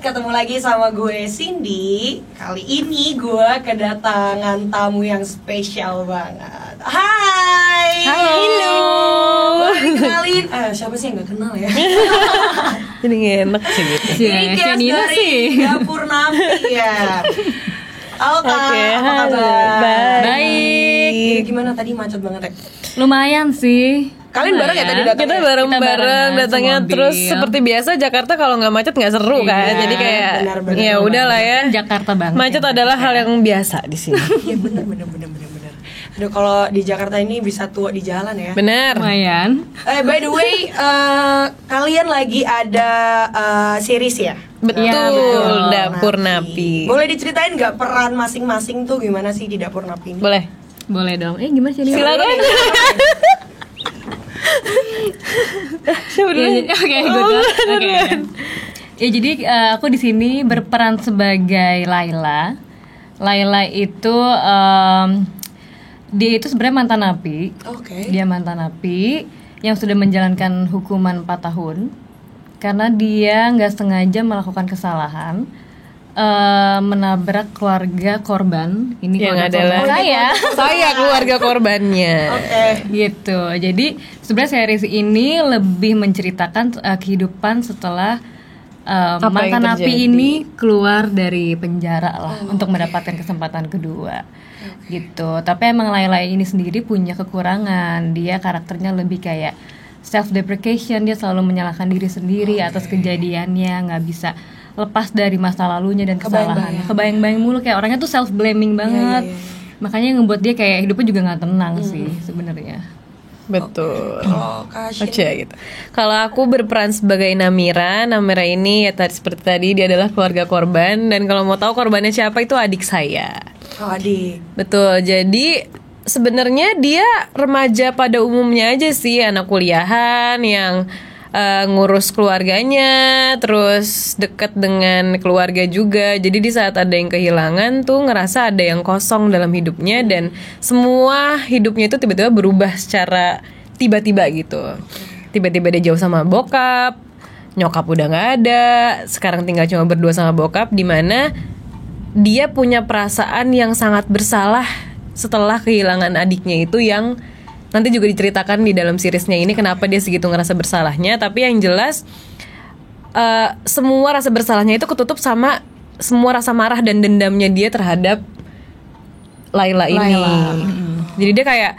ketemu lagi sama gue Cindy. Kali ini gue kedatangan tamu yang spesial banget. Hai. Halo. Boleh kenalin? Siapa sih yang gak kenal ya? Jadi gak enak sih gitu. Ini guest dari Dapur Napi ya. Halo Kak, apa kabar? Baik. Gimana tadi macet banget ya? Lumayan sih. Kalian bareng ya tadi datangnya? Kita bareng-bareng datangnya, terus seperti biasa Jakarta kalau nggak macet nggak seru kan. Jadi kayak benar, ya udahlah ya. Jakarta banget. Macet adalah hal yang biasa di sini. Iya benar. Aduh, kalau di Jakarta ini bisa tua di jalan ya. Benar. Lumayan. By the way, kalian lagi ada series ya? Betul, Ya, betul. Dapur Napi. Boleh diceritain nggak peran masing-masing tuh gimana sih di Dapur Napi ini? Boleh. Boleh dong. Gimana sih ini? Silakan. Oke, Oke. Ya jadi aku di sini berperan sebagai Laila. Laila itu dia itu sebenarnya mantan napi. Oke. Dia mantan napi yang sudah menjalankan hukuman 4 tahun karena dia nggak sengaja melakukan kesalahan, menabrak keluarga korban. Ini Yang keluarga adalah korban saya keluarga korbannya. Oke. gitu. Jadi sebenarnya series ini lebih menceritakan kehidupan setelah Apa mantan yang napi terjadi? ini keluar dari penjara lah untuk mendapatkan kesempatan kedua. Gitu. Tapi emang Laila ini sendiri punya kekurangan. Dia karakternya lebih kayak self deprecation, dia selalu menyalahkan diri sendiri atas kejadiannya, nggak bisa lepas dari masa lalunya dan kesalahannya. Kebayang-bayang mulu, kayak orangnya tuh self blaming banget. Makanya yang ngebuat dia kayak hidupnya juga nggak tenang sih sebenarnya. Betul. Oh, kasih. Oke gitu. Kalau aku berperan sebagai Namira ini ya seperti tadi dia adalah keluarga korban, dan kalau mau tahu korbannya siapa itu adik saya. Oh, adik. Betul. Jadi sebenarnya dia remaja pada umumnya aja sih, anak kuliahan yang ngurus keluarganya, terus deket dengan keluarga juga. Jadi di saat ada yang kehilangan tuh ngerasa ada yang kosong dalam hidupnya, dan semua hidupnya itu tiba-tiba berubah secara tiba-tiba gitu. Tiba-tiba dia jauh sama bokap, nyokap udah nggak ada, sekarang tinggal cuma berdua sama bokap, dimana dia punya perasaan yang sangat bersalah setelah kehilangan adiknya itu, yang nanti juga diceritakan di dalam seriesnya ini kenapa dia segitu ngerasa bersalahnya. Tapi yang jelas semua rasa bersalahnya itu ketutup sama semua rasa marah dan dendamnya dia terhadap Laila ini. Jadi dia kayak,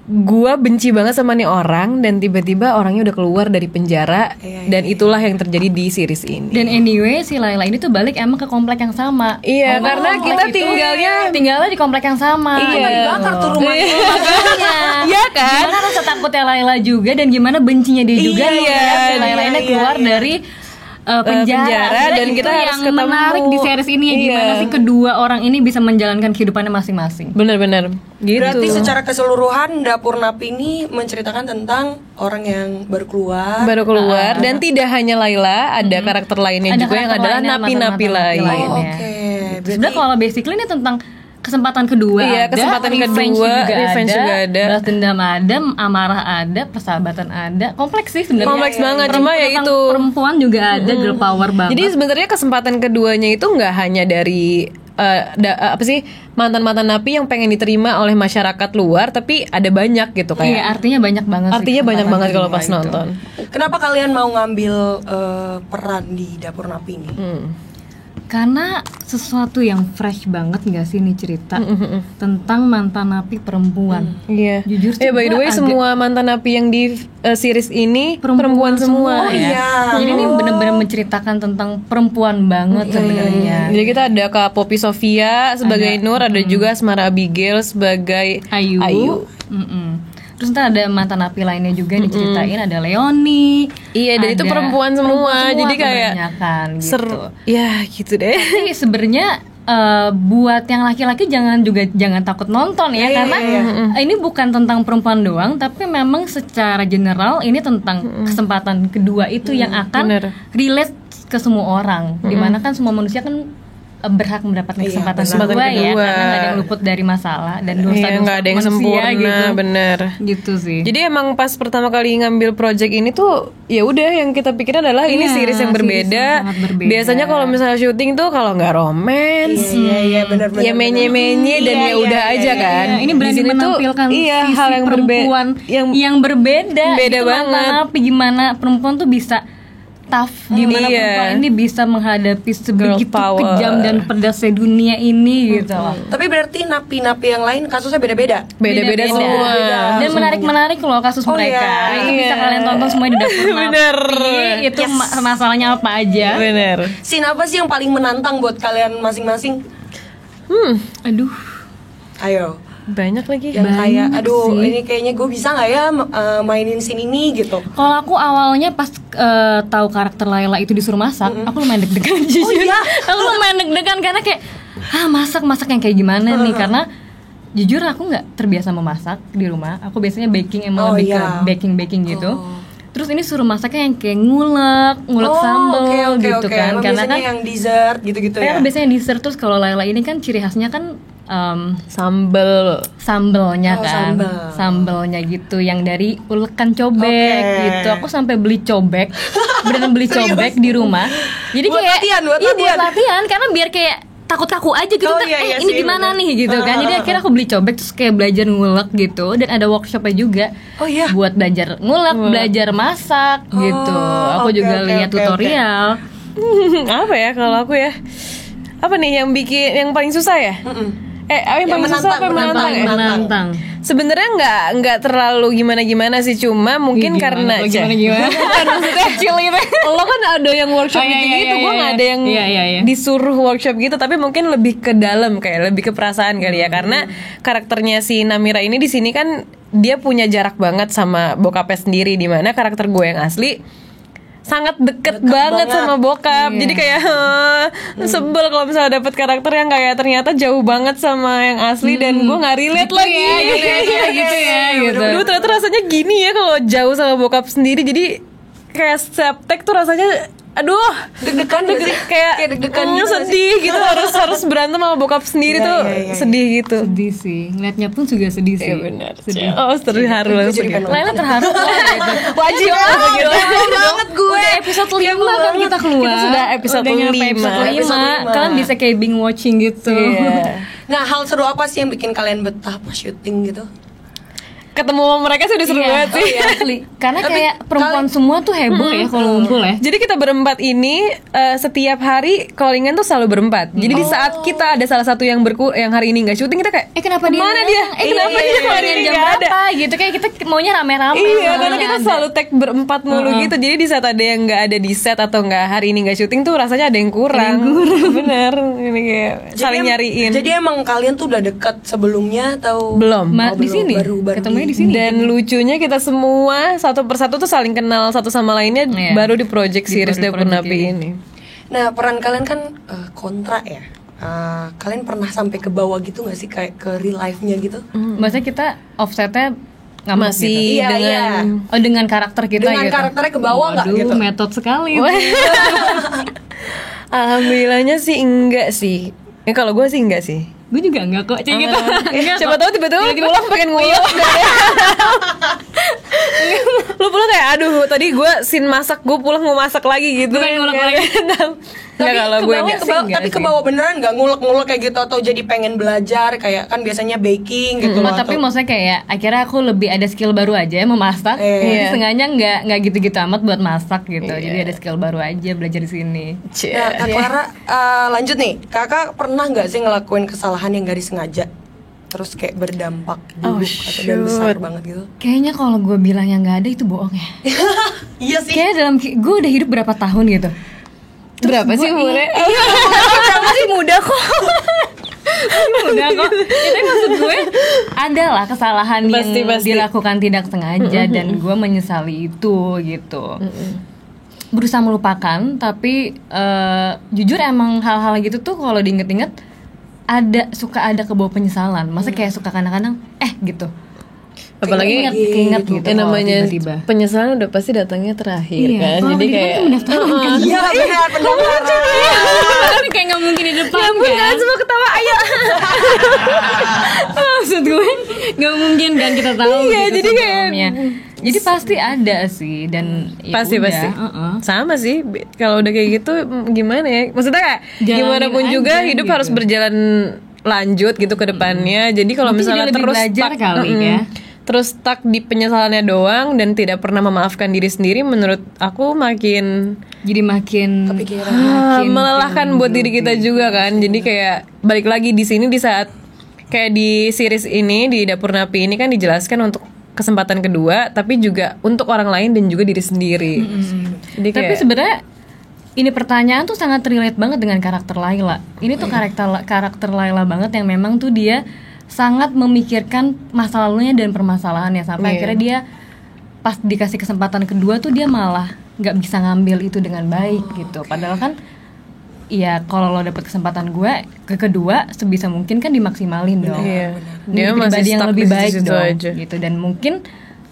gua benci banget sama nih orang, dan tiba-tiba orangnya udah keluar dari penjara. Dan itulah yang terjadi di series ini. Dan anyway si Laila ini tuh balik emang ke komplek yang sama. Iya, karena kita tinggalnya di komplek yang sama. Iya. Dibakar tuh rumahnya. Makanya. Iya kan? Gimana rasa takutnya Laila juga, dan gimana bencinya dia juga Iya, ngeliat si Laila ini keluar dari penjara. dan itu kita harus yang ketemu. menarik di series ini ya, gimana Iya. sih kedua orang ini bisa menjalankan kehidupannya masing-masing. Bener-bener gitu. Berarti secara keseluruhan Dapur Napi ini menceritakan tentang orang yang baru keluar. Dan tidak hanya Laila, ada karakter lainnya Ada juga yang karakter adalah lainnya, napi-napi mantan-napi lain. lain. Oh, ya. oke. Sebenarnya kalau basically ini tentang kesempatan kedua Iya, ada, kesempatan revenge kedua, juga revenge ada, juga ada. balas dendam ada, amarah ada, persahabatan ada, kompleks sih sebenarnya. Kompleks banget, cuma ya Tentang itu. perempuan juga ada, girl power banget. Jadi sebenarnya kesempatan keduanya itu nggak hanya dari mantan-mantan napi yang pengen diterima oleh masyarakat luar, tapi ada banyak gitu kayak. iya, artinya banyak banget sih Artinya banyak kesempatan banget kalau kedua pas itu. nonton. Kenapa kalian mau ngambil peran di Dapur Napi ini? Karena sesuatu yang fresh banget nggak sih nih cerita tentang mantan napi perempuan. Iya. Jujur sih by the gua way agak- semua mantan napi yang di series ini perempuan semua. ya. iya. Jadi ini benar-benar menceritakan tentang perempuan banget sebenarnya. Jadi kita ada Kak Poppy Sofia sebagai Nur, ada juga Asmara Abigail sebagai Ayu. Terus ntar ada mantan napi lainnya juga yang diceritain, ada Leoni. Iya, dan itu ada perempuan semua. Jadi kayak kebanyakan gitu. seru. Ya, gitu deh. Tapi sebenarnya buat yang laki-laki jangan takut nonton ya, karena ini bukan tentang perempuan doang, tapi memang secara general ini tentang kesempatan kedua itu yang akan bener. relate ke semua orang. Dimana kan semua manusia kan berhak mendapatkan Iya, kesempatan benar. kedua ya, Kedua. karena nggak ada yang luput dari masalah dan dosa-dosa Iya, nggak ada yang manusia sempurna, gitu. bener. Gitu sih. Jadi emang pas pertama kali ngambil project ini tuh ya udah yang kita pikir adalah ini Iya, series yang series berbeda. yang sangat berbeda. Biasanya kalau misalnya syuting tuh kalau nggak romance, Iya benar-benar. ya menye-menye dan Iya, ya udah iya, aja iya, kan. Ini Di berani sini tuh, menampilkan iya, sisi hal yang perempuan yang berbeda. Beda Gitu, banget. Tapi gimana perempuan tuh bisa tough, gimana Iya. perempuan ini bisa menghadapi sebegitu power. kejam dan pedasnya dunia ini gitu loh. Tapi berarti napi-napi yang lain kasusnya beda-beda. beda-beda semua. Dan menarik-menarik loh kasus Oh, mereka. iya. Itu bisa Iya. kalian tonton semua di dapur Bener. Napi. Itu masalahnya apa aja. Bener. Scene apa sih yang paling menantang buat kalian masing-masing? Aduh. Ayo. Banyak lagi. Yang kayak aduh sih. ini kayaknya gue bisa nggak ya mainin scene ini gitu. Kalau aku awalnya pas tahu karakter Layla itu disuruh masak, aku lumayan deg-degan jujur. iya? Aku lumayan deg-degan karena kayak masak yang kayak gimana nih, karena jujur aku nggak terbiasa memasak di rumah. Aku biasanya baking, emang Oh, lebih iya. ke baking gitu. Terus ini suruh masaknya yang kayak ngulek sambal oke, gitu oke. kan. Emang Karena biasanya kan yang dessert gitu-gitu ya. biasanya dessert. Terus kalau Layla ini kan ciri khasnya kan Sambel. sambelnya Oh, kan, sambel. sambelnya gitu yang dari ulekan cobek Oke. gitu. Aku sampai beli cobek, beneran beli cobek di rumah. Jadi Buat kayak latihan, buat iya, latihan. buat latihan karena biar kayak takut kaku aja gitu. Oh, Ntar, iya, iya ini sih, gimana bener. nih gitu kan. Jadi akhirnya aku beli cobek terus kayak belajar ngulek gitu, dan ada workshopnya juga. Oh, iya? Buat belajar ngulek, belajar masak gitu. Aku oke, juga oke, lihat oke, tutorial. Apa ya kalau aku ya? Apa nih yang bikin yang paling susah ya? Yang paling susah apa yang menantang ya? Menantang. Sebenarnya nggak terlalu gimana sih, cuma mungkin karena gimana? Bukan, maksudnya kecil itu. Lo kan ada yang workshop Oh, iya, gitu-gitu, iya, gue iya, nggak ada yang iya. disuruh workshop gitu, tapi mungkin lebih ke dalam, kayak lebih ke perasaan kali ya, karena karakternya si Namira ini di sini kan dia punya jarak banget sama bokapnya sendiri, di mana karakter gue yang asli sangat deket banget sama bokap. Jadi kayak sebel kalau misalnya dapet karakter yang kayak ternyata jauh banget sama yang asli dan gue nggak relate lagi. gitu ya gitu. Duh, ternyata rasanya gini ya kalau jauh sama bokap sendiri. Jadi kayak septek tuh rasanya aduh Deg-degan gak sih? kayak deg-degan gitu gak sih? sedih gitu, harus berantem sama bokap sendiri Iya, tuh iya, iya. sedih gitu. Sedih sih, ngeliatnya pun juga sedih sih. Iya benar. Sedih. Oh, terharu langsung. jadi pengen Layla terharu loh gitu. Wajib gitu. banget gue. Udah episode 5 kan kita keluar. Kita sudah episode Udah nyampe 5. episode Episode 5. lima. Kalian bisa kayak binge watching gitu. Iya. Nah, hal seru apa sih yang bikin kalian betah pas syuting gitu? Ketemu sama mereka sih udah seru banget sih. Iya, asli. Karena Tapi kayak perempuan semua tuh heboh ya kalau ngumpul ya. Jadi kita berempat ini setiap hari callingan tuh selalu berempat. Jadi di saat kita ada salah satu yang yang hari ini nggak syuting, kita kayak Kenapa dia? kemana dia? Kenapa dia hari ini jam nggak ada? berapa gitu, kayak kita maunya rame-rame. Iya, Maunya karena kita ada. selalu tag berempat mulu gitu. Jadi di saat ada yang nggak ada di set atau nggak hari ini nggak syuting tuh rasanya ada yang kurang. Bener, ini kayak saling nyariin. Jadi emang kalian tuh udah dekat sebelumnya atau Belum. Ma, di belum, sini baru ketemunya di sini. Dan lucunya kita semua satu persatu tuh saling kenal satu sama lainnya Iya. baru di project series Baru di Dapur project Napi ini. Nah, peran kalian kan kontra ya. Kalian pernah sampai ke bawah gitu gak sih, kayak ke real life-nya gitu? Maksudnya kita offsetnya ngamuk Masih gitu. Iya, dengan Oh, dengan karakter kita Dengan gitu. karakternya ke bawah nggak Waduh, gitu? metode sekali. Alhamdulillahnya sih enggak sih. Kalau gue sih enggak sih. Gue juga enggak kok, kayak gitu. Enggak Siapa kok. tahu tiba-tiba pulang pengen ngulek. Lu pulang kayak aduh tadi gue scene masak, gue pulang mau masak lagi gitu. Pengen ngulek lagi. Enggak, kalau gue enggak. Tapi ke bawah beneran nggak ngulek-ngulek kayak gitu, atau jadi pengen belajar kayak kan biasanya baking gitu loh, Tapi atau- maksudnya kayak akhirnya aku lebih ada skill baru aja memasak. Jadi Iya. sengaja nggak gitu-gitu amat buat masak gitu. Jadi ada skill baru aja belajar di sini. Nah, Kak Clara, lanjut nih. Kakak pernah nggak sih ngelakuin kesalahan yang gak disengaja? Terus kayak berdampak buruk atau dan besar banget gitu? Kayaknya kalau gue bilang yang nggak ada itu bohong ya. Iya sih. Kayaknya gue udah hidup berapa tahun gitu. Berapa sih umurnya? Masih muda kok. Muda kok. Itu maksud gue adalah kesalahan Pasti. yang dilakukan tidak sengaja dan gue menyesali itu gitu. Berusaha melupakan, tapi jujur emang hal-hal gitu tuh kalau diinget-inget suka ada kebawa penyesalan. Masa kayak suka kadang-kadang gitu. Apalagi keinget gitu yang namanya tiba-tiba. penyesalan udah pasti datangnya terakhir kan. kalau Jadi di depan kayak tuh pendaftaran kan. Iya benar pendaftaran. Kayak nggak mungkin di depan ampun, kan. kalian semua ketawa, ayo. Maksud gue nggak mungkin kan kita tahu Iya, gitu jadi kayak- sebelumnya. Jadi pasti ada sih dan ya Pasti udah, pasti. heeh. Sama sih kalau udah kayak gitu gimana ya? Maksudnya kayak Jalanin gimana pun juga aja hidup gitu. harus berjalan lanjut gitu ke depannya. Jadi kalau Mungkin misalnya jadi lebih terus belajar stuck, kali ya. terus stuck di penyesalannya doang dan tidak pernah memaafkan diri sendiri, menurut aku makin Jadi makin melelahkan buat diri kita juga kan. Jadi kayak balik lagi di sini di saat kayak di series ini di Dapur Napi ini kan dijelaskan untuk kesempatan kedua, tapi juga untuk orang lain dan juga diri sendiri. Jadi Tapi kayak sebenarnya ini pertanyaan tuh sangat relate banget dengan karakter Layla. Ini tuh karakter Layla banget yang memang tuh dia sangat memikirkan masa lalunya dan permasalahannya sampai akhirnya dia pas dikasih kesempatan kedua tuh dia malah nggak bisa ngambil itu dengan baik gitu. Padahal kan ya kalau lo dapet kesempatan kedua sebisa mungkin kan dimaksimalin dong. Iya. Dia Dia masih pribadi yang stuck lebih di baik situ dong aja. gitu dan mungkin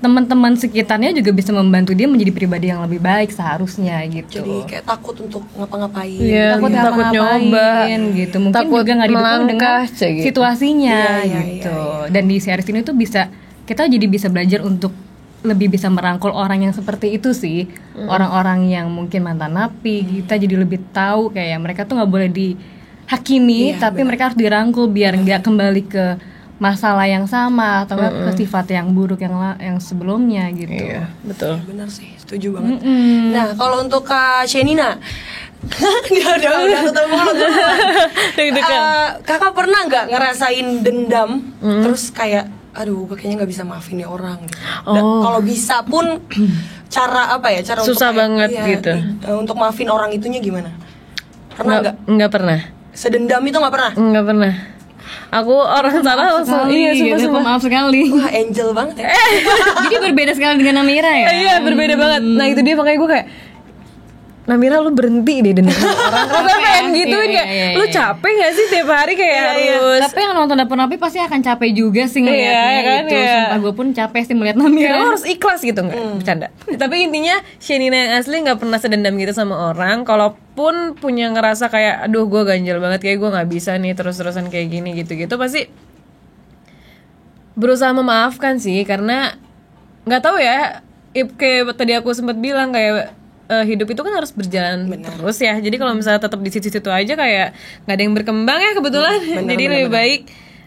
teman-teman sekitarnya juga bisa membantu dia menjadi pribadi yang lebih baik seharusnya gitu. Jadi kayak takut untuk ngapa-ngapain. Iya, takut nyoba, gitu mungkin takut juga nggak didukung dengan melangkah, cek gitu. situasinya Iya, gitu dan di series ini tuh kita jadi bisa belajar untuk lebih bisa merangkul orang yang seperti itu sih, orang-orang yang mungkin mantan napi. Kita jadi lebih tahu kayak mereka tuh nggak boleh dihakimi, tapi mereka harus dirangkul biar nggak kembali ke masalah yang sama atau nggak ke sifat yang buruk yang sebelumnya gitu. Iya, betul. Benar sih, setuju banget. Nah, kalau untuk Kak Shenina, udah ketemu mulut. Kakak pernah nggak ngerasain dendam, terus kayak, aduh, gue kayaknya nggak bisa maafin nih orang. Gitu. Dan kalau bisa pun, cara apa ya? Cara Susah untuk banget gitu. Untuk maafin orang itunya gimana? Pernah nggak? Nggak pernah. Sedendam itu nggak pernah? Nggak pernah. Aku orang salah langsung iya gitu, sumpah. maaf sekali. Wah, angel banget ya. Jadi berbeda sekali dengan Namira ya. Iya berbeda banget. Nah itu dia makanya gue kayak Namira lu berhenti deh dendam orang. Rasanya pengen gituin kayak lu capek gak sih tiap hari kayak harus. Tapi yang nonton Dapur Napi pasti akan capek juga sih ngeliatnya kan, itu. iya. Sumpah gue pun capek sih melihat Ya, Namira. lo harus ikhlas gitu nggak bercanda. Tapi intinya Shenina yang asli nggak pernah sedendam gitu sama orang. Kalaupun punya ngerasa kayak aduh gue ganjel banget kayak gue nggak bisa nih terus-terusan kayak gini gitu-gitu pasti berusaha memaafkan sih karena nggak tahu ya kayak tadi aku sempat bilang kayak hidup itu kan harus berjalan terus ya. Jadi kalau misalnya tetap di situ-situ aja kayak nggak ada yang berkembang ya kebetulan. Jadi lebih baik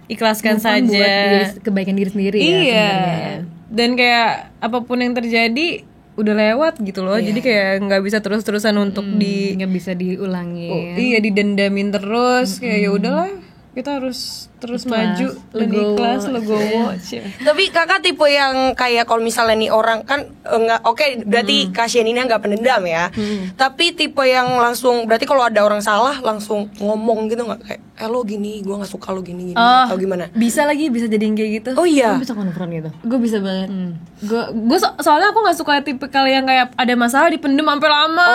ikhlaskan saja. Buat kebaikan diri sendiri ya Iya. sebenarnya. Dan kayak apapun yang terjadi udah lewat gitu loh. Jadi kayak nggak bisa terus-terusan untuk Nggak bisa diulangi. iya didendamin terus kayak ya udahlah kita harus terus maju dan ikhlas legowo. Tapi kakak tipe yang kayak kalau misalnya nih orang kan nggak oke, berarti Kak Shenina nggak pendendam ya. Tapi tipe yang langsung berarti kalau ada orang salah langsung ngomong gitu nggak kayak lo gini, gue nggak suka lo gini atau gimana? Bisa bisa jadi yang kayak gitu. Oh iya. Bisa konfront gitu. Gue bisa banget. Gue soalnya aku nggak suka tipe kalian yang kayak ada masalah dipendem sampai lama,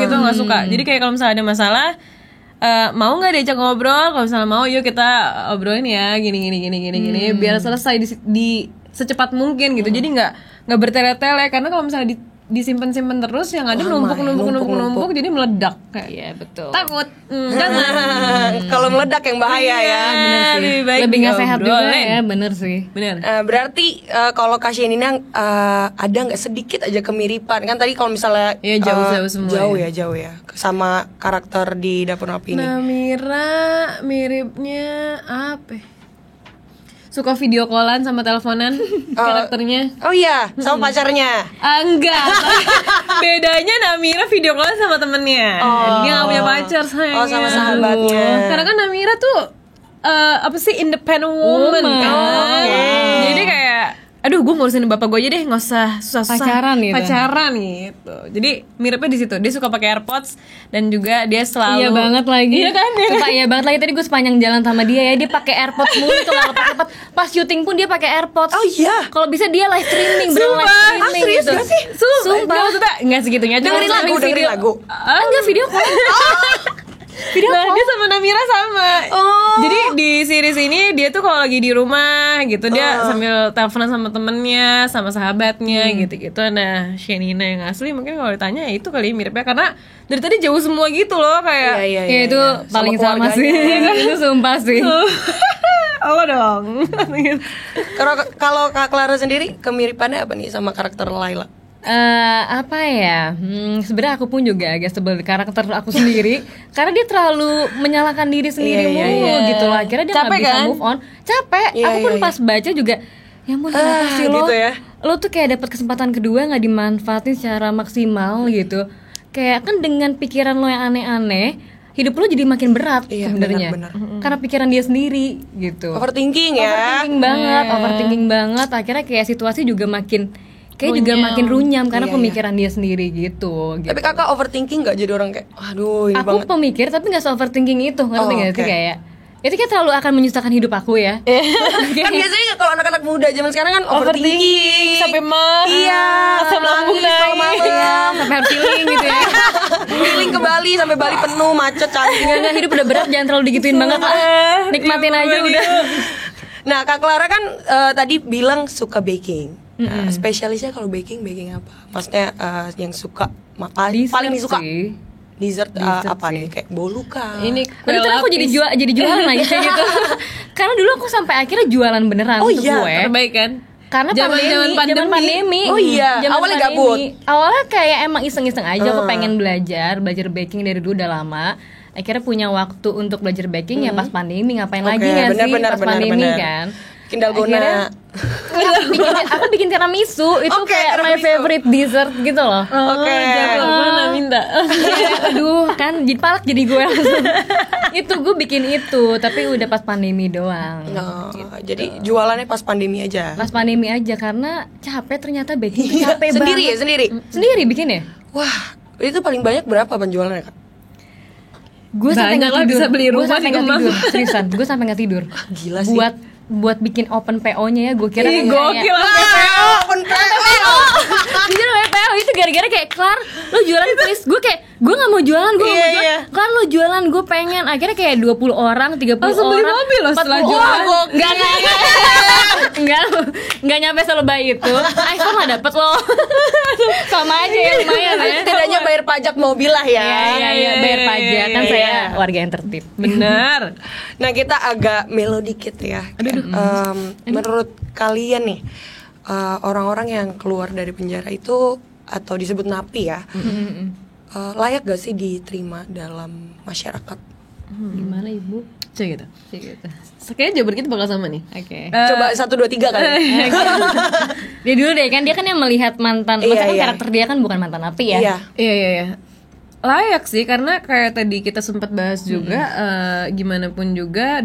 gitu nggak suka. Jadi kayak kalau misalnya ada masalah mau nggak diajak ngobrol? Kalau misalnya mau, yuk kita obrolin ya gini biar selesai di secepat mungkin gitu. Jadi nggak bertele-tele karena kalau misalnya disimpan terus yang ada numpuk jadi meledak kayak. Iya betul. Takut. Jangan. Kalau meledak yang bahaya ya. Lebih baik Lebih nggak sehat juga diobrolin. ya, bener sih. Bener. Berarti kalau Kak Shenina ada nggak sedikit aja kemiripan kan tadi kalau misalnya Iya, jauh semua jauh ya sama karakter di Dapur Napi ini. Namira miripnya apa? Suka video callan sama teleponan karakternya. Oh iya, sama pacarnya. Enggak. Bedanya Namira video callan sama temennya. Dia gak punya pacar sayang. Oh, sama sahabatnya. Karena kan Namira tuh apa sih independent woman kan. Jadi kayak aduh gue ngurusin bapak gue aja deh, nggak usah susah-susah pacaran gitu. Jadi miripnya di situ. Dia suka pakai AirPods dan juga dia selalu iya banget lagi. Iya kan? Sumpah iya banget lagi, tadi gue sepanjang jalan sama dia ya, dia pakai AirPods mulu tuh, nggak lepas AirPods. Pas syuting pun dia pakai AirPods. Oh iya. Kalau bisa dia live streaming, bener live streaming serius gitu. gak sih? Sumpah. Nggak segitunya. Dengerin lagu. Enggak video call. Nah, dia sama Namira sama. Jadi di series ini dia tuh kalau lagi di rumah gitu dia sambil teleponan sama temennya, sama sahabatnya gitu-gitu. Nah, Shenina yang asli mungkin kalau ditanya ya itu kali miripnya karena dari tadi jauh semua gitu loh kayak. Iya, Ya itu paling sama sih. Itu sumpah sih. Allah dong. Kalau Kak Clara sendiri kemiripannya apa nih sama karakter Laila? Apa ya? Sebenarnya aku pun juga agak sebel karakter aku sendiri karena dia terlalu menyalahkan diri sendiri mulu gitu loh. Akhirnya dia nggak bisa move on. Capek. Aku pun pas baca juga, ya ampun kenapa sih lo? Gitu ya? Lo tuh kayak dapat kesempatan kedua nggak dimanfaatin secara maksimal gitu. Kayak kan dengan pikiran lo yang aneh-aneh, hidup lo jadi makin berat sebenarnya. Karena pikiran dia sendiri gitu. Overthinking ya. Overthinking banget. Akhirnya kayak situasi juga makin juga makin runyam karena pemikiran dia sendiri gitu. Tapi kakak overthinking gak jadi orang kayak aduh ini aku banget. pemikir tapi gak se-overthinking itu. Ngerti gak sih kayak itu kayak terlalu akan menyusahkan hidup aku ya. Kan biasanya kalau anak-anak muda zaman sekarang kan overthinking sampai mah. Iya. Asam lambung naik. Sampai harus healing gitu ya. Healing ke Bali sampai Bali penuh macet cantik. Enggak hidup udah berat jangan terlalu digituin banget lah. Nikmatin aja udah. Nah Kak Clara kan tadi bilang suka baking. Spesialisnya kalau baking apa? Maksudnya yang suka paling disuka dessert apa nih kayak bolu kah? Ini Terus aku jadi jualan lagi kayak gitu. Karena dulu aku sampai akhirnya jualan beneran untuk gue. Terbaik kan? Karena zaman pandemi. Oh iya, awalnya gabut. Awalnya kayak emang iseng-iseng aja aku pengen belajar baking dari dulu udah lama. Akhirnya punya waktu untuk belajar baking ya pas pandemi ngapain lagi ya sih pas pandemi kan. Bikin dalgona. Aku bikin tiramisu itu kayak my favorite dessert gitu loh. Mana minta. Aduh kan jadi palak jadi gue langsung. Itu gue bikin itu tapi udah pas pandemi doang. Jadi jualannya pas pandemi aja. Pas pandemi aja karena capek ternyata baking capek sendiri banget. ya sendiri. Sendiri bikin ya. Wah itu paling banyak berapa penjualannya Kak? Gue sampai nggak tidur. Bisa beli rumah di Kemang. Seriusan gue sampai nggak tidur. Gila sih. Buat bikin open PO-nya ya gue kira Ih, gokil open PO. Jujur PO itu gara-gara kayak Klar lo jualan please. Gue kayak gue nggak mau jualan gue mau jualan. Kan lo jualan gue pengen. Akhirnya kayak 20 orang 30 langsung orang beli mobil loh setelah jualan. Enggak nyampe selebay itu. iPhone lah dapet lo. Sama aja ya lumayan ya. Setidaknya bayar pajak mobil lah ya. Iya bayar pajak kan saya warga yang tertib. Benar. Nah kita agak melo dikit ya. Menurut kalian nih orang-orang yang keluar dari penjara itu atau disebut napi ya, layak gak sih diterima dalam masyarakat? Gimana ibu? Cek gitu. Kayaknya jawaban kita bakal sama nih. Oke. Coba 1, 2, 3 kali. Dia dulu deh kan dia kan yang melihat mantan. Maksudnya kan karakter dia kan bukan mantan napi ya. Iya. Layak sih karena kayak tadi kita sempat bahas juga gimana pun juga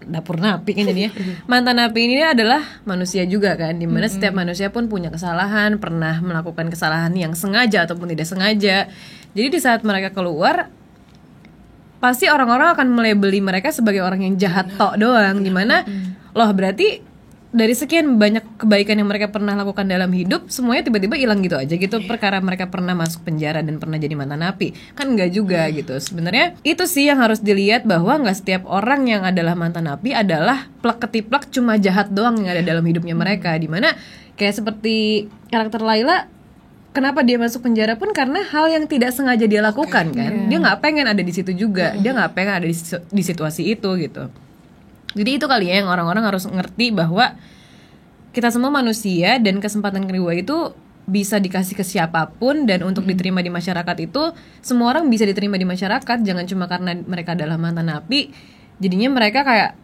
dapur napi kan jadinya. Mantan napi ini adalah manusia juga kan, dimana setiap manusia pun punya kesalahan, pernah melakukan kesalahan yang sengaja ataupun tidak sengaja. Jadi di saat mereka keluar pasti orang-orang akan melabeli mereka sebagai orang yang jahat tok doang, dimana loh berarti dari sekian banyak kebaikan yang mereka pernah lakukan dalam hidup semuanya tiba-tiba hilang gitu aja gitu perkara mereka pernah masuk penjara dan pernah jadi mantan napi kan enggak juga gitu. Sebenarnya itu sih yang harus dilihat bahwa nggak setiap orang yang adalah mantan napi adalah plak ketiplak cuma jahat doang yang ada dalam hidupnya mereka, dimana kayak seperti karakter Laila. Kenapa dia masuk penjara pun karena hal yang tidak sengaja dia lakukan kan. Dia nggak pengen ada di situ juga. Dia nggak pengen ada di situasi itu gitu. Jadi itu kali ya yang orang-orang harus ngerti bahwa kita semua manusia dan kesempatan kedua itu bisa dikasih ke siapapun, dan untuk diterima di masyarakat itu semua orang bisa diterima di masyarakat. Jangan cuma karena mereka adalah mantan napi jadinya mereka kayak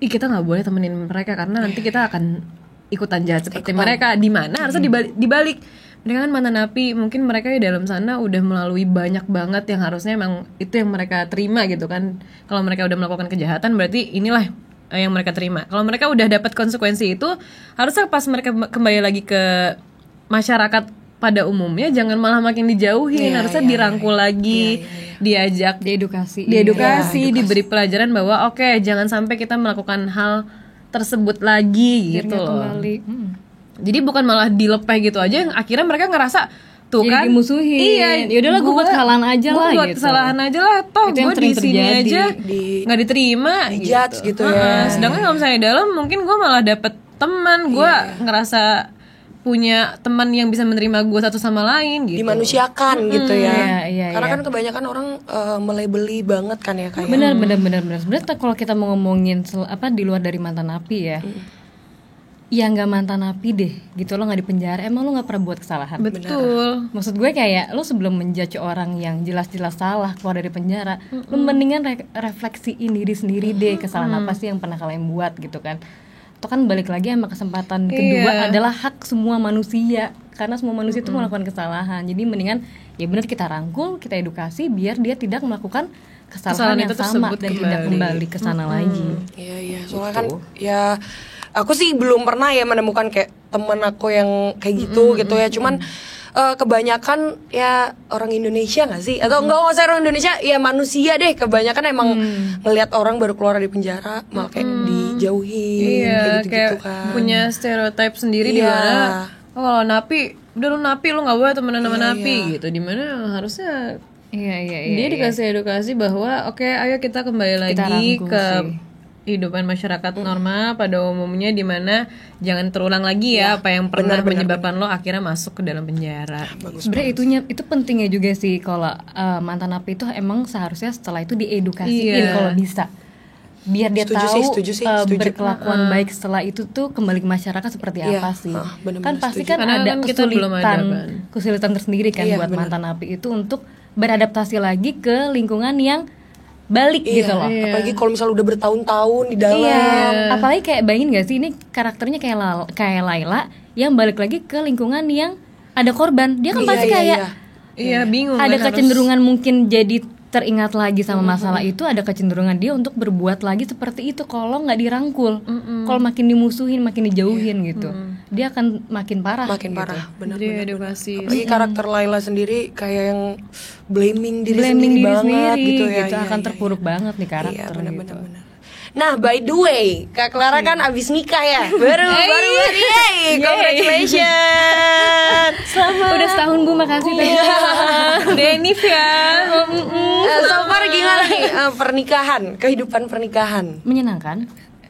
ih kita nggak boleh temenin mereka karena nanti kita akan ikutan jahat seperti mereka. Di mana harusnya dibalik. Mereka kan mantan napi, mungkin mereka di dalam sana udah melalui banyak banget yang harusnya emang itu yang mereka terima gitu kan. Kalau mereka udah melakukan kejahatan berarti inilah yang mereka terima. Kalau mereka udah dapat konsekuensi itu, harusnya pas mereka kembali lagi ke masyarakat pada umumnya jangan malah makin dijauhin, harusnya dirangkul lagi, diajak, diedukasi, diberi pelajaran bahwa oke, jangan sampai kita melakukan hal tersebut lagi gitu loh. Jadi bukan malah dilepeh gitu aja yang akhirnya mereka ngerasa Tuh Jadi kan dimusuhin. Iya, Yaudahlah, gue buat kesalahan aja gua lah buat gitu. kesalahan aja lah. Toh Itu yang gue di sering sini terjadi. aja nggak diterima Dijudge gitu ya. Sedangkan kalau misalnya di dalam mungkin gue malah dapet teman, gue ngerasa punya teman yang bisa menerima gue satu sama lain gitu. Dimanusiakan gitu ya. Iya, Karena iya. kan kebanyakan orang melebeli banget kan ya kayak. Benar. Sebenarnya kalau kita mau ngomongin di luar dari mantan napi ya, ya nggak mantan napi deh, gitu lo nggak di penjara, emang lo nggak pernah buat kesalahan. Betul. Maksud gue kayak lo sebelum menjudge orang yang jelas-jelas salah keluar dari penjara, lo mendingan refleksiin diri sendiri deh, kesalahan apa sih yang pernah kalian buat gitu kan. Itu kan balik lagi sama kesempatan kedua adalah hak semua manusia, karena semua manusia itu melakukan kesalahan. Jadi mendingan ya benar kita rangkul, kita edukasi biar dia tidak melakukan kesalahan yang itu sama tersebut dan tidak kembali ke sana lagi. Iya, soalnya kan ya aku sih belum pernah ya menemukan kayak temen aku yang kayak gitu gitu ya. Cuman kebanyakan ya orang Indonesia nggak sih? Atau nggak usah orang Indonesia, ya manusia deh. Kebanyakan emang ngelihat orang baru keluar dari penjara malah kayak dijauhin Iya, kayak gitu kayak kan. punya stereotip sendiri di Iya. mana oh, kalau napi, udah lu napi lu nggak boleh temenan sama napi gitu. Dimana harusnya Iya. dia dikasih edukasi bahwa oke, ayo kita kembali lagi rangkul ke sih. kehidupan masyarakat normal pada umumnya, dimana jangan terulang lagi ya apa yang pernah menyebabkan lo akhirnya masuk ke dalam penjara. Sebenarnya itu pentingnya juga sih kalau mantan napi itu emang seharusnya setelah itu diedukasiin kalau bisa, biar dia Setuju sih, tahu setuju. berkelakuan baik setelah itu tuh kembali ke masyarakat seperti apa sih. bener-bener Kan pasti kan Karena ada kan kita belum ada, kesulitan tersendiri kan buat mantan napi itu untuk beradaptasi lagi ke lingkungan yang balik gitu loh. Apalagi kalau misalnya udah bertahun-tahun di dalam. Iya, apalagi kayak bayangin gak sih ini karakternya kayak Laila yang balik lagi ke lingkungan yang ada korban. Dia kan pasti kayak Iya, bingung ada kan kecenderungan mungkin jadi teringat lagi sama masalah itu, ada kecenderungan dia untuk berbuat lagi seperti itu kalau nggak dirangkul. Kalau makin dimusuhin, makin dijauhin gitu, dia akan makin parah. Makin gitu. parah, benar. Jadi edukasi. Apalagi karakter Laila sendiri kayak yang blaming diri Blaming sendiri diri banget sendiri gitu ya. gitu, akan terpuruk banget nih karakter Iya, gitu. benar-benar. Nah, by the way, Kak Clara kan abis nikah ya, baru congratulations. Udah setahun Bu, makasih Denif ya. So far gimana nih kehidupan pernikahan? Menyenangkan,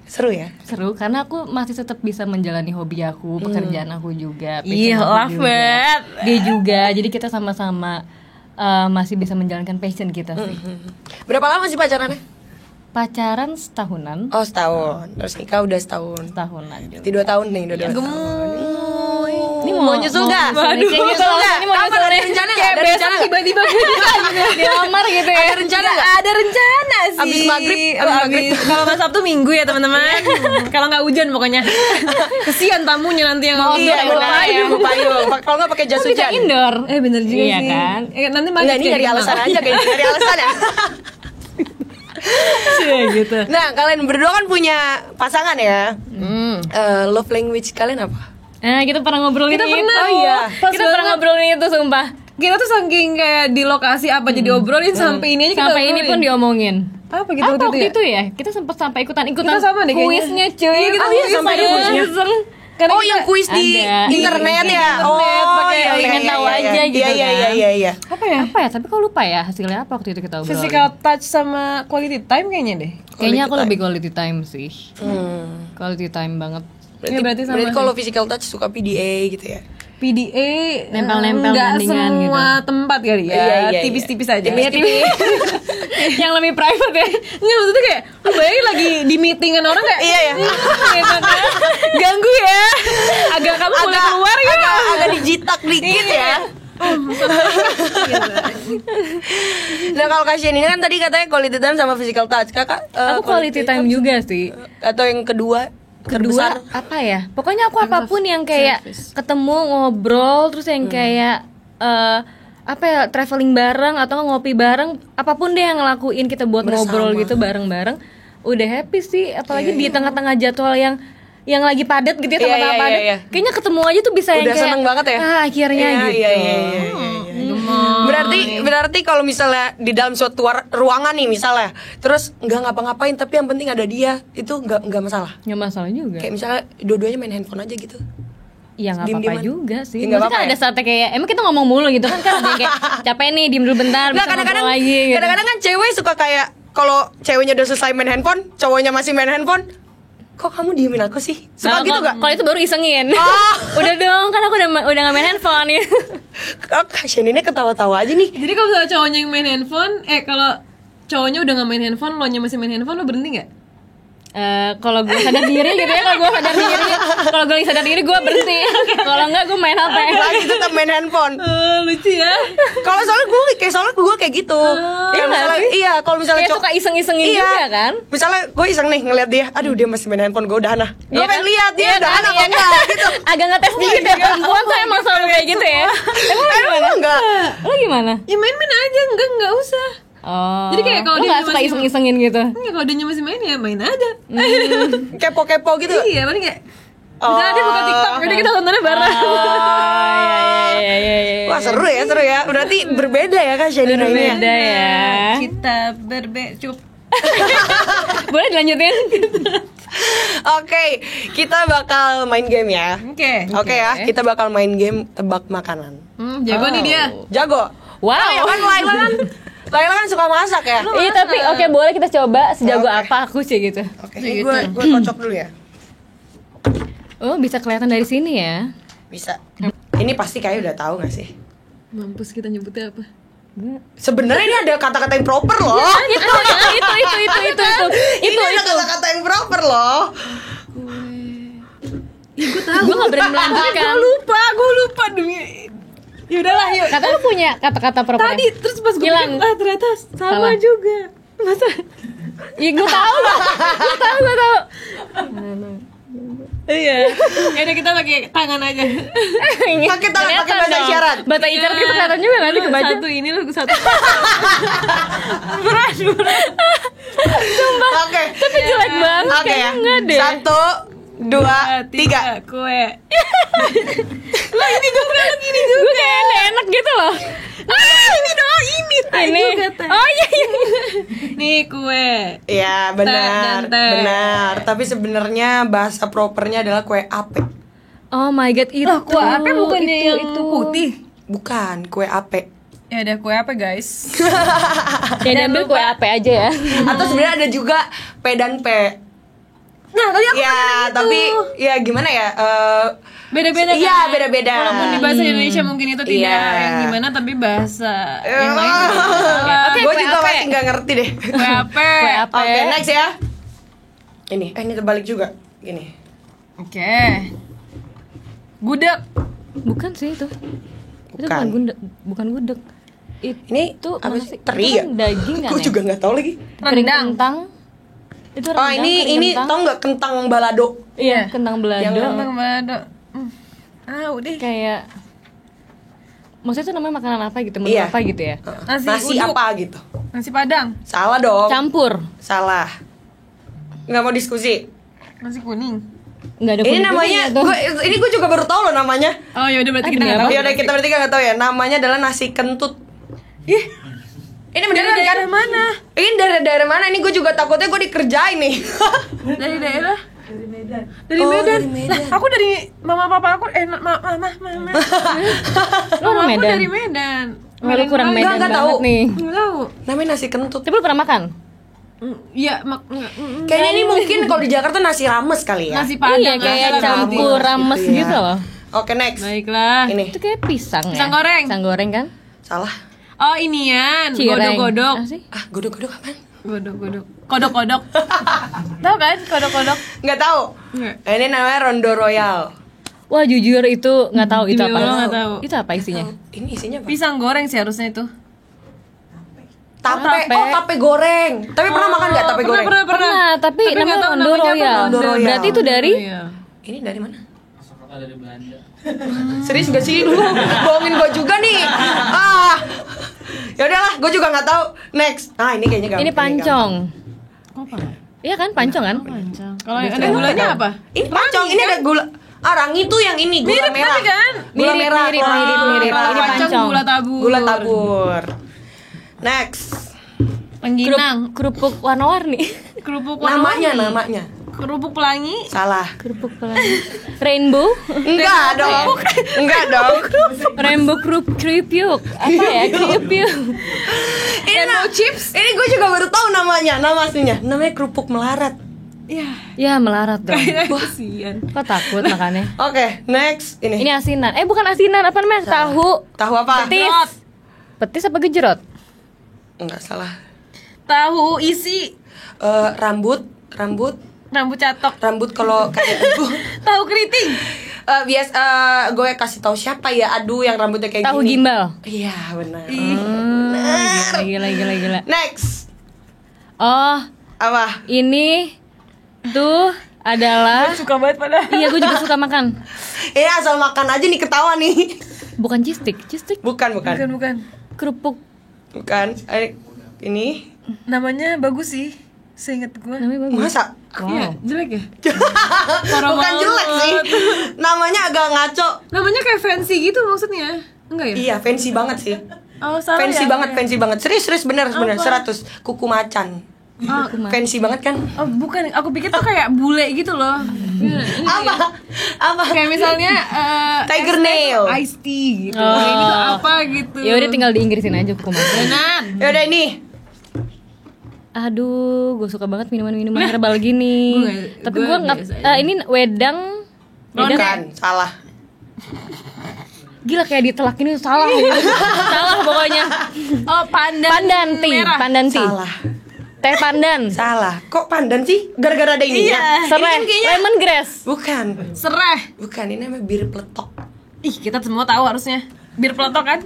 Seru ya? seru karena aku masih tetap bisa menjalani hobi aku, pekerjaan aku juga, Iya, passion aku love juga. it. Dia juga, jadi kita sama-sama masih bisa menjalankan passion kita sih. Berapa lama sih pacarannya? Pacaran setahunan, Oh, setahun. Terus nikah udah setahun. setahunan juga. Berarti 2 tahun nih, udah 2 tahun. Ini Mau nyusul gak? Waduh, Nyusul gak? ini mau nyusul Ada nih. rencana gak? Kayak Ada besok rencana gak? tiba-tiba gue dilamar gitu ya. Ada rencana gak? ada rencana sih. Abis maghrib, Kalau nggak Sabtu Minggu ya teman-teman. Kalau nggak hujan pokoknya. Kesian tamunya nanti yang Iya, bawa payung, payung. Kalau nggak pakai jas Kita hujan. indoor. bener juga Iya sih. kan? Nanti Enggak, ini dari alasan aja kayaknya, dari alasan ya. gitu. Nah, kalian berdua kan punya pasangan ya. Love language kalian apa? Nah, kita pernah ngobrolin Kita itu. pernah. Oh iya. Pas Kita pernah banget. ngobrolin itu sumpah. Kita tuh saking kayak di lokasi apa jadi obrolin sampai ini aja kita Sampai ini obrolin. pun diomongin. Apa gitu Apa waktu itu ya? Kita sempat sampai ikutan Kita sama deh kayaknya. kuisnya cuy. Iya, kita Iya, kuis sampai ada kuisnya. iseng. Karena Oh, kita- yang kuis di Ada. internet Di ya. internet, pakai iya, pengen iya, tahu iya, aja iya. gitu Iya, kan. iya. apa ya? Apa ya? Tapi kok lupa ya hasilnya apa waktu itu kita obrolin. Physical touch sama quality time kayaknya deh. Kayaknya aku Quality lebih quality time sih. Hmm. Quality time banget. Berarti sama Berarti kalau physical touch suka PDA gitu ya. PDA Nempel-nempel nggak bandingan semua tempat kali ya, Iya, iya, tipis-tipis aja. Tipis-tipis. Yang lebih private ya. Nggak, maksudnya kayak lu bayangin lagi di meetingan orang kayak Iya ya. gitu kan. Ganggu ya. Agak kamu boleh keluar ya. Agak dijitak dikit ya. Nah, kalau kasihan ini kan tadi katanya quality time sama physical touch. Kakak Aku quality time juga sih. atau yang kedua Kedua apa ya? Pokoknya aku apapun yang kayak ketemu ngobrol terus yang kayak apa ya, traveling bareng atau ngopi bareng, apapun deh yang ngelakuin kita buat ngobrol gitu bareng-bareng, udah happy sih. Apalagi di tengah-tengah jadwal yang lagi padat gitu ya, tengah-tengah iya, padat. iya. Kayaknya ketemu aja tuh bisa yang udah kayak seneng banget ya. akhirnya Iya, gitu. iya. Berarti kalau misalnya di dalam suatu ruangan nih misalnya, terus nggak ngapa-ngapain tapi yang penting ada dia, itu nggak masalah. Nggak masalah juga. Kayak misalnya dua-duanya main handphone aja gitu. Ya nggak apa-apa Diem-dieman. juga sih. Ya, nggak Maksudnya kan apa-apa ada saatnya kayak emang kita ngomong mulu gitu kan ada yang kayak capek nih diem dulu bentar Nggak, bisa kadang-kadang ngobrol lagi gitu. kadang-kadang kan cewek suka kayak kalau ceweknya udah selesai main handphone, cowoknya masih main handphone. Kok kamu diemin aku sih? Suka Nah, gitu kalau- gak? Kalau itu baru isengin. Oh. Udah dong, kan aku udah gak main handphone ya. Kasian ini ketawa-tawa aja nih. Jadi kalau misalnya cowoknya yang main handphone, kalau cowoknya udah nggak main handphone, lo nya masih main handphone, lo berhenti nggak? Kalau gue sadar diri gitu ya, kalau gue sadar diri gue berhenti. Kalau enggak gue main HP. Lagi tetap main handphone. Lucu ya. Kalau soalnya gue kayak gitu. iya nggak sih? Iya, kalau misalnya Kayak suka iseng-isengin iya. juga kan? Misalnya gue iseng nih ngeliat dia, aduh dia masih main handphone, gue udah nah. Gue Iya pengen kan? lihat dia Iya udah kan? apa Iya enggak kan? gitu. Agak ngetes dikit ya, perempuan tuh emang selalu kayak gitu ya. Emang lo Emang gimana? enggak? Lo gimana? Ya main-main aja, nggak usah. Oh. Jadi kayak kalau lo dia nggak suka masih- iseng-isengin gitu. Enggak, kalau dia masih main ya main aja. Kepo-kepo gitu. Iya, paling kayak misalnya dia buka TikTok, jadi kita tontonnya bareng. Iya. Wah seru ya. Berarti berbeda ya Kak Shanina ini ya. Beda ya. Kita cukup. Boleh dilanjutin? Oke, kita bakal main game ya. Oke. Ya, kita bakal main game tebak makanan. Jago nih dia. Jago. Wow. Ya kan Laila kan suka masak ya. Iya tapi oke boleh kita coba sejago apa aku sih gitu. Oke, ini gue kocok dulu ya. Oh bisa kelihatan dari sini ya. Bisa. Ini pasti kayak udah tahu gak sih? Mampus kita nyebutnya apa? Sebenarnya ini ada kata-kata yang proper loh. Itu. Ini ada kata-kata yang proper loh. Gue nggak berani melanjutkan. Gue lupa demi. Ya udahlah, yuk. Kata lu punya kata-kata proper. Tadi terus pas gue hilang. ternyata sama Salah. juga. Masa? Iya gue tahu. Iya. Ya udah kita pakai tangan aja. Pakai tangan, pakai bahasa isyarat. Bahasa isyarat kita kelihatan juga nanti kebaca. Satu ini lu satu. Oke. Tapi jelek banget. Oke ya. Kayaknya enggak deh. 1, 2, 3. Kue. Lah ini gue bilang gini juga. Gue kayak enak gitu loh. Ini dong ini. Ini. Oh iya. Nih kue. Iya, benar. dan teh. Benar. Tapi sebenarnya bahasa propernya adalah kue ape. Oh my god itu. Lah kue apa bukannya yang itu. putih? Bukan, kue ape. Ya ada kue apa guys? Ya diambil kue apa aja ya. Atau sebenarnya ada juga P dan P. Nah tadi aku Ya, tapi ya gimana ya? beda-beda kan? Iya, beda-beda. Walaupun di bahasa Indonesia mungkin itu tidak Iya. yang gimana, tapi bahasa yang lain juga Oke, Gue kue juga ape. masih nggak ngerti deh. kue apa? Kue apa? Oke, next ya. Ini terbalik juga. Gini. Oke. Gudeg. Bukan sih itu. Itu Bukan. bukan gudeg. Ini Itu apa mana sih? sih? Teri Itu ya? kan daging kan Gue ya? juga nggak tahu lagi. Kering Rendang. kentang. Itu Oh, rendang, ini kering kentang. tau nggak kentang balado? Iya, kentang belado. Kentang balado. Udah. Kayak maksudnya itu namanya makanan apa gitu, menu Iya. apa gitu ya? Nasi uduk. apa gitu? Nasi Padang. Salah dong. Campur. Salah. Nggak mau diskusi. Nasi kuning. Enggak ada Ini kuning-kuningnya namanya, tuh. ini gue juga baru tahu loh namanya. Oh ya udah berarti kita Demi nggak apa? tahu. Ya udah kita bertiga nggak tahu ya. Namanya adalah nasi kentut. Ih, Ini dari beneran kan? daerah mana? Ini dari daerah mana? Ini gue juga takutnya gue dikerjain nih. Dari daerah? Dari Oh, Medan. dari Medan. Lah, aku dari mama papa aku mama. Lu orang Mama aku Medan. dari Medan. Wah, lu kurang Enggak, Medan enggak banget tahu. nih. Enggak tahu. Namanya nasi kentut. Tapi lu pernah makan? Iya, Kayaknya ini mungkin kalau di Jakarta nasi rames kali ya. nasi Padang. Iya, kayak nasi campur rames Gitu ya. gitu loh. Oke, next. Baiklah. Ini Itu kayak pisang ya. Pisang goreng. Pisang goreng kan? salah. Oh, inian. Cireng. Godok-godok. Apa sih? Ah, godok-godok apaan? Godok-godok. Kodok-kodok. Tahu kan kodok-kodok? Nggak tahu. Nggak. Ini namanya Rondo Royal. Wah jujur itu nggak tahu itu Demi apa. Allah nggak tahu. Itu apa isinya? Ini isinya apa? Pisang goreng sih harusnya itu. Tape. Oh, tape goreng. Tapi pernah makan nggak tape goreng? Pernah, tapi nggak namanya tahu Rondo namanya apa, Royal. Rondo Royal. Berarti itu dari Iya. Ini dari mana? Serius gak sih lu bohongin gue juga nih? Ya udahlah, gue juga nggak tahu. Next. Nah, ini kayaknya gampang. ini pancong. Kok apa? Iya kan pancong kan? Pancong. Kalau yang ada gulanya apa? Ini pancong, ini ada gula. Rangi tuh yang ini gula Mirip merah. tapi kan? Gula Mirip, merah. mirip, Wah, mirip. Kalau Ini pancong pancong. gula tabur. Gula tabur. Next. Rengginang. Kerupuk warna-warni. Kerupuk Namanya, warna-warni. namanya. Kerupuk pelangi. Salah. Kerupuk pelangi. Rainbow. Enggak dong. Enggak dong. Rainbow kriupuk. Apa ya? Kriupuk. Rainbow chips. Ini gue juga baru tahu namanya. Nama aslinya. Namanya kerupuk melarat. Iya. Ya melarat dong. Kasian. Kok takut makannya? Oke, next. Ini. Ini asinan. Bukan asinan, apa namanya? Tahu. Tahu apa? Petis. Petis apa gejerot? Enggak salah. Tahu isi. Rambut Rambut catok. rambut kalau kayak Tahu keriting. biasa gue kasih tahu siapa ya, aduh yang rambutnya kayak Tahu gini. gimbal. Iya benar. Gila. Next Oh, apa? ini tuh adalah Suka banget pada. Iya, gue juga suka makan. Asal makan aja nih ketawa nih. Bukan cheese stick. Bukan. Bukan. Kerupuk. Bukan. Ini Namanya bagus sih. Seinget gue. Namanya bagus. masa? Iya, jelek ya? Bukan jelek sih. Namanya agak ngaco. Namanya kayak fancy gitu maksudnya. Enggak ya? Iya, fancy banget sih. Oh, salah Fancy ya? banget. Serius bener 100. Kuku macan. Oh, Fancy banget kan? oh, bukan. Aku pikir tuh kayak bule gitu loh. Apa? Kayak misalnya Tiger nail. Ice tea gitu. Kayak ini tuh apa gitu. Ya udah tinggal di Inggrisin aja kuku makan. Benar. Yaudah ini. Aduh, gue suka banget minuman herbal gini. Tapi gue gue nggak. biasa aja. Ini wedang. Bukan, salah. Gila kayak ditelak ini salah. Salah pokoknya. Oh, pandan merah. Pandan tea. Salah. Teh pandan. Salah. Kok pandan sih? Gara-gara ada ininya. Serai. Lemongrass. Bukan. Sereh. Bukan, ini namanya bir peletok. Ih, kita semua tahu harusnya. Bir peletok kan?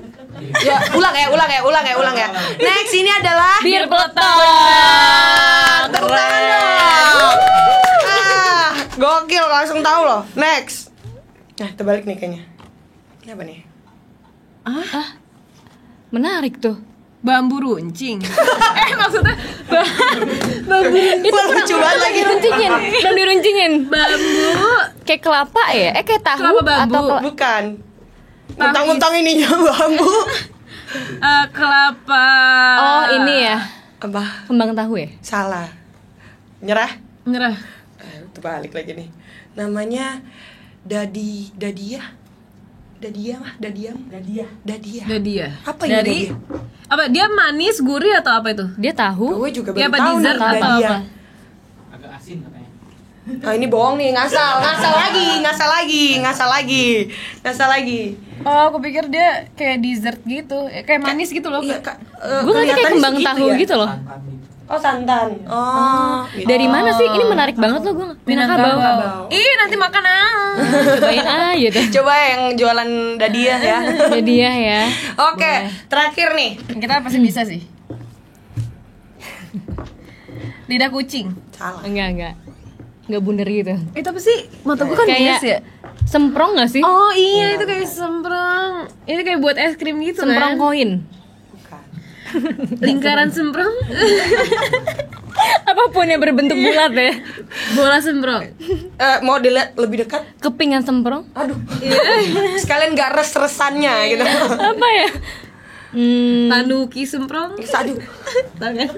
Ya, ulang ya. Next ini adalah Bir peletok. Tepuk tangan dong. Gokil, langsung tahu loh. Next. Nah, terbalik nih kayaknya. Ini apa nih? Menarik tuh. Bambu runcing. Maksudnya bambu Wah, lucu banget lagi. Belum diruncingin. bambu. Kayak kelapa ya? Kayak tahu Kelapa bambu. atau Bukan. Mentang-mentang ininya bambu. Kelapa. Oh, ini ya. Apa? Kembang tahu ya? Salah. Nyerah? Nyerah. Terbalik lagi nih. Namanya Dadia. Dadia. Dadia. Apa ini Dari dadia? apa? Dia manis, gurih atau apa itu? Dia tahu. Gue juga Ya, baru apa, tahu nih dessert atau dadia. apa? Agak asin katanya. Ah, ini bohong nih, ngasal lagi. Oh, aku pikir dia kayak dessert gitu, kayak manis gitu loh. Iya, Kak. Gue ngeliatnya kayak kembang tahu gitu loh. Santan gitu. Oh, santan. Oh. Dari mana sih? Ini menarik banget loh gue. Minangkabau. Ih, nanti makan Cobain aja tuh. Coba yang jualan dadia ya. Jadi ya. Oke, terakhir nih. Kita pasti bisa sih. Lidah kucing. Salah. Enggak bundar gitu. Itu apa sih? Mata gue kan Kayak bias ya. semprong gak sih? Oh iya, itu kayak semprong. Ini kayak buat es krim gitu Semprong kan. koin. Bukan. Lingkaran semprong. Apapun yang berbentuk bulat ya. Bola semprong. Mau dilihat lebih dekat? Kepingan semprong. Aduh. Sekalian gak res-resannya gitu. Apa ya? Tanuki semprong. Aduh. Tangan.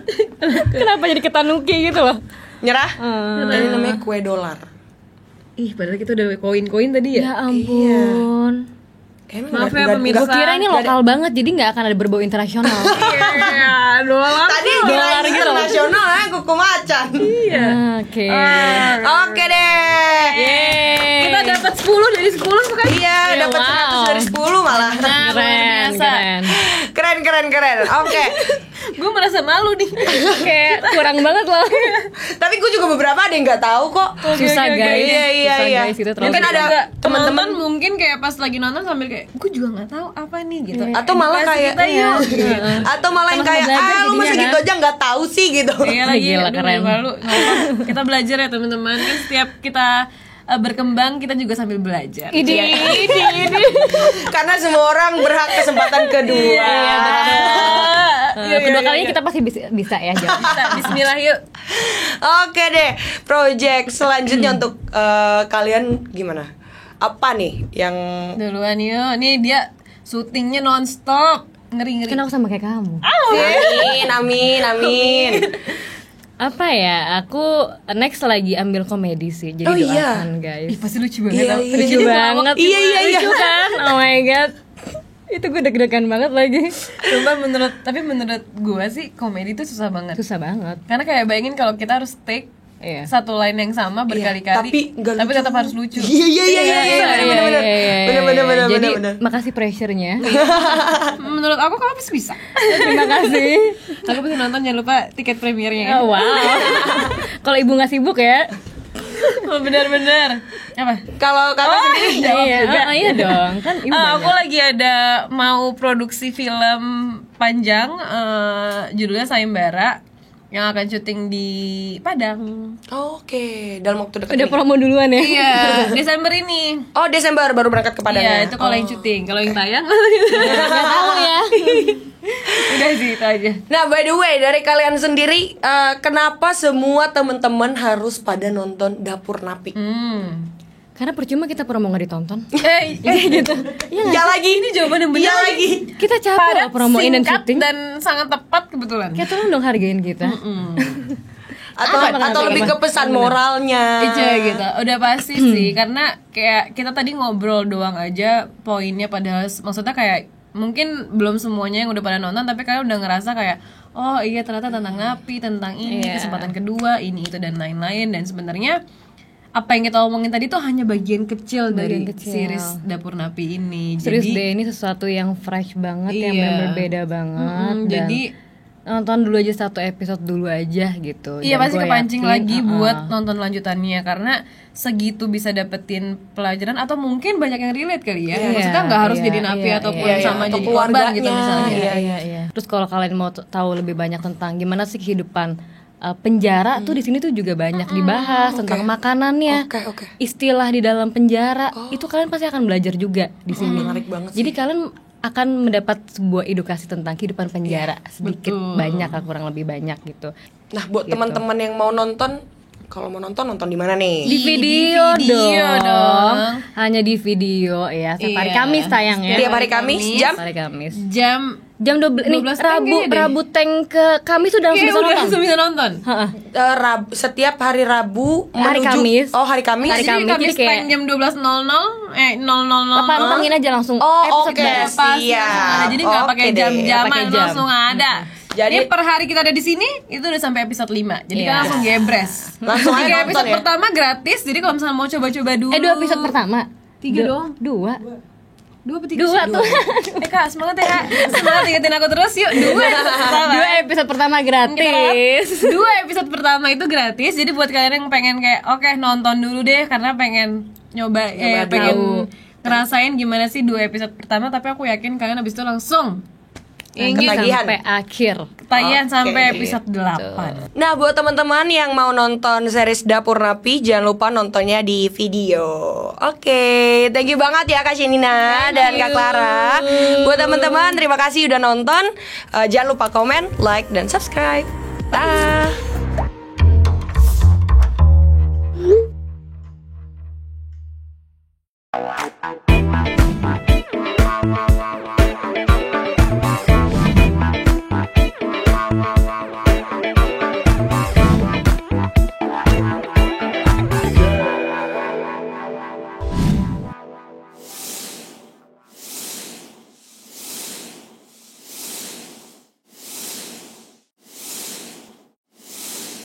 Kenapa jadi ketanuki gitu loh? Nyerah? Ini namanya kue dolar. Ih, padahal kita udah koin-koin tadi ya. Ya ampun. Emang Maaf ya, nggak- pemirsa. Gue kira ini lokal banget, jadi nggak akan ada berbau internasional. Iya, dolar. Tadi Dolar kira gitu loh. internasional kuku macan. Iya. Oke. Oke deh. Yeay. Kita dapat 10 dari 10 bukan? Iya, dapat wow. 100 dari 10 malah. Keren. Oke. Gue merasa malu nih. Kayak kurang banget loh. Tapi gue juga beberapa ada yang nggak tahu kok. Susah guys. Iya. Susah guys, itu terlalu Mungkin ada Juga teman-teman penonton mungkin kayak pas lagi nonton sambil kayak gue juga nggak tahu apa nih gitu. atau malah Edukasi kayak kita yuk. atau malah yang Sama-sama kayak belajar lu masih jadinya, gitu aja nggak tahu sih gitu. Iya lagi, Gila, aduh, keren. malu. Nggak apa-apa. Kita belajar ya teman-teman. Kan setiap kita berkembang kita juga sambil belajar. Idi. Karena semua orang berhak kesempatan kedua. Kedua kalinya kita pasti bisa ya jawab. Kita Bismillah yuk. Oke deh, project selanjutnya untuk kalian gimana? Apa nih yang Duluan yuk. Nih dia syutingnya nonstop. Ngeri-ngeri. Kan aku sama kayak kamu. Amin. Apa ya, aku next lagi ambil komedi sih. Jadi Oh, iya. doakan guys. Ih, pasti lucu banget. Iya, tau. iya. Lucu banget. Iya, iya, iya. Lucu kan? Oh my god. Itu gue deg-degan banget lagi. Sumpah menurut gue sih komedi itu susah banget. Susah banget. Karena kayak bayangin kalau kita harus take Iya. satu line yang sama berkali-kali, nggak tapi lucu. tetap harus lucu. Iya iya iya iya iya benar-benar. Benar-benar Jadi benar. makasih pressure-nya. Menurut aku kamu pasti bisa. Terima kasih. Aku pasti nonton, jangan lupa tiket premiernya. Oh, wow. Kalau ibu nggak sibuk ya. Oh, benar-benar. Apa? Kalau kakak sendiri jawab Iya, juga. iya dong. Kan ibu Aku banyak. lagi ada mau produksi film panjang, judulnya Sayembara, yang akan syuting di Padang. Oke, dalam waktu dekat. Udah ini. promo duluan ya. Iya, Desember ini. Oh, Desember baru berangkat ke Padang Iya, ya? itu kalau yang syuting. Kalau yang tayang, Nggak tahu ya. udah sih itu aja. Nah, by the way, dari kalian sendiri, kenapa semua teman-teman harus pada nonton Dapur Napi? Karena percuma kita promo nggak ditonton. Gitu. Ya lagi, ini jawaban yang benar Ya lagi. lagi. Kita capek loh promoin dan singkat syuting. dan sangat tepat kebetulan. Kayak tolong dong hargain kita. Atau lebih ke pesan moralnya. Iya gitu, udah pasti sih karena kayak kita tadi ngobrol doang aja poinnya, padahal maksudnya kayak mungkin belum semuanya yang udah pada nonton tapi kalian udah ngerasa kayak oh iya ternyata tentang napi, tentang ini kesempatan kedua, ini itu dan lain-lain, dan sebenarnya apa yang kita omongin tadi tuh hanya bagian kecil dari series Dapur Napi ini. Serius Jadi deh, ini sesuatu yang fresh banget, yang Iya. berbeda banget. Dan jadi nonton dulu aja satu episode dulu aja gitu. iya Dan pasti gua kepancing yakin, lagi buat nonton lanjutannya karena segitu bisa dapetin pelajaran atau mungkin banyak yang relate kali ya. Maksudnya nggak harus jadi napi ataupun sama atau jadi korban gitu keluarganya. misalnya. Iya. Terus kalau kalian mau tahu lebih banyak tentang gimana sih kehidupan penjara tuh di sini tuh juga banyak dibahas tentang makanannya, Oke. istilah di dalam penjara itu kalian pasti akan belajar juga di sini. Menarik banget Jadi kalian akan mendapat sebuah edukasi tentang kehidupan penjara sedikit banyak lah, kurang lebih banyak gitu. Nah, buat teman-teman yang mau nonton, kalau mau nonton di mana nih? Di video, video dong. Hanya di video ya. Setiap hari Iya. Kamis tayang ya. Tiap hari Kamis jam Hari Kamis. Jam 12 nih 12 kayaknya deh. Rabu Tank ke Kamis sudah langsung Kayaknya bisa udah nonton. langsung bisa nonton. setiap hari Rabu Hari menuju Kamis. hari Kamis. Hari Jadi Kamis, Kamis jadi kayak- tayang jam 12.00 000. Pantengin aja langsung Oh, episode oke. baru. Pas Siap. ada. Jadi nggak pakai Oke deh. jam-jaman, Pakai jam. langsung ada. Jadi per hari kita ada di sini itu udah sampai episode 5. Jadi Iya. kan langsung gebres. Langsung aja 3 nonton episode ya. pertama gratis. Jadi kalau misalnya mau coba-coba dulu. 2 episode pertama. 3 doang. 2. 2 apa 3? 2 tuh. Kak, semangat ya Kak. Semangat ingetin aku terus yuk. 2 episode pertama. 2 episode pertama gratis. 2 episode pertama itu gratis. Jadi buat kalian yang pengen kayak oke nonton dulu deh karena pengen nyoba pengen ngerasain gimana sih 2 episode pertama, tapi aku yakin kalian abis itu langsung ingin Ketagihan. Sampai akhir. tayan Oke. sampai episode 8. Nah, buat teman-teman yang mau nonton series Dapur Napi, jangan lupa nontonnya di video. Oke, thank you banget ya Kak Shenina dan Kak Clara. Buat teman-teman, terima kasih udah nonton. Jangan lupa komen, like, dan subscribe. Dah.